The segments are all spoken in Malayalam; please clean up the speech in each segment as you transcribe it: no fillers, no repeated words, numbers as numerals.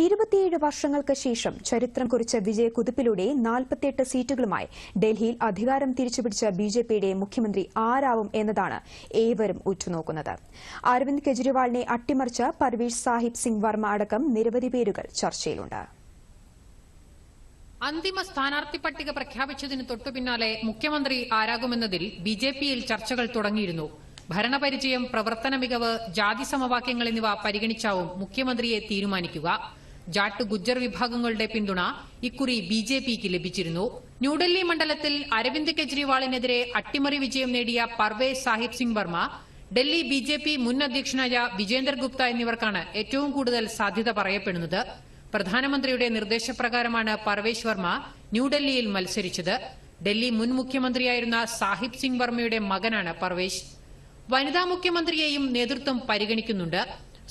27 വർഷങ്ങൾക്ക് ശേഷം ചരിത്രം കുറിച്ച വിജയക്കുതിപ്പിലൂടെ 48 സീറ്റുകളുമായി ഡൽഹിയിൽ അധികാരം തിരിച്ചുപിടിച്ച ബിജെപിയുടെ മുഖ്യമന്ത്രി ആരാവും എന്നതാണ് ഏവരും ഉറ്റുനോക്കുന്നത്. അരവിന്ദ് കെജ്രിവാളിനെ അട്ടിമറിച്ച പർവേഷ് സാഹിബ് സിംഗ് വർമ്മ അടക്കം നിരവധി പേരുകൾ ചർച്ചയിലുണ്ട്. അന്തിമ സ്ഥാനാർത്ഥി പട്ടിക പ്രഖ്യാപിച്ചതിന് തൊട്ടുപിന്നാലെ മുഖ്യമന്ത്രി ആരാകുമെന്നതിൽ ബിജെപിയിൽ ചർച്ചകൾ തുടങ്ങിയിരുന്നു. ഭരണപരിചയം, പ്രവർത്തന മികവ്, ജാതി സമവാക്യങ്ങൾ എന്നിവ പരിഗണിച്ചാവും മുഖ്യമന്ത്രിയെ തീരുമാനിക്കുക. ജാട്ട് ഗുജ്ജർ വിഭാഗങ്ങളുടെ പിന്തുണ ഇക്കുറി ബിജെപിക്ക് ലഭിച്ചിരുന്നു. ന്യൂഡൽഹി മണ്ഡലത്തിൽ അരവിന്ദ് കെജ്രിവാളിനെതിരെ അട്ടിമറി വിജയം നേടിയ പർവേഷ് സാഹിബ് സിംഗ് വർമ്മ, ഡൽഹി ബിജെപി മുൻ അധ്യക്ഷനായ വിജേന്ദർ ഗുപ്ത എന്നിവർക്കാണ് ഏറ്റവും കൂടുതൽ സാധ്യത പറയപ്പെടുന്നത്. പ്രധാനമന്ത്രിയുടെ നിർദ്ദേശപ്രകാരമാണ് പർവേഷ് വർമ്മ ന്യൂഡൽഹിയിൽ മത്സരിച്ചത്. ഡൽഹി മുൻ മുഖ്യമന്ത്രിയായിരുന്ന സാഹിബ് സിംഗ് വർമ്മയുടെ മകനാണ് പർവേഷ്. വനിതാ മുഖ്യമന്ത്രിയെയും നേതൃത്വം പരിഗണിക്കുന്നുണ്ട്.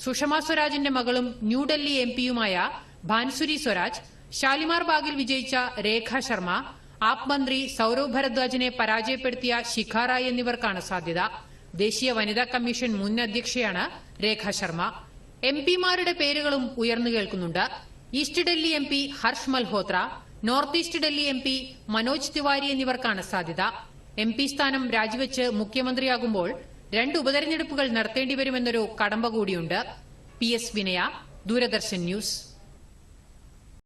സുഷമ സ്വരാജിന്റെ മകളും ന്യൂഡൽഹി എംപിയുമായ ഭാൻസുരി സ്വരാജ്, ഷാലിമാർ ബാഗിൽ വിജയിച്ച രേഖ ശർമ്മ, ആപ് മന്ത്രി സൌരവ് ഭരദ്വാജിനെ പരാജയപ്പെടുത്തിയ ശിഖ റായ് എന്നിവർക്കാണ് സാധ്യത. ദേശീയ വനിതാ കമ്മീഷൻ മുൻ അധ്യക്ഷയാണ് രേഖ ശർമ്മ. എംപിമാരുടെ പേരുകളും ഉയർന്നു കേൾക്കുന്നുണ്ട്. East Delhi MP Harsh Malhotra, north east Delhi MP Manoj Tiwari എന്നിവർക്കാണ് സാധ്യത. എംപി സ്ഥാനം രാജിവെച്ച് മുഖ്യമന്ത്രിയാകുമ്പോൾ 2 ഉപതെരഞ്ഞെടുപ്പുകൾ നടത്തേണ്ടിവരുമെന്നൊരു കടമ്പ കൂടിയുണ്ട്. PS വിനയ, ദൂരദർശൻ ന്യൂസ്.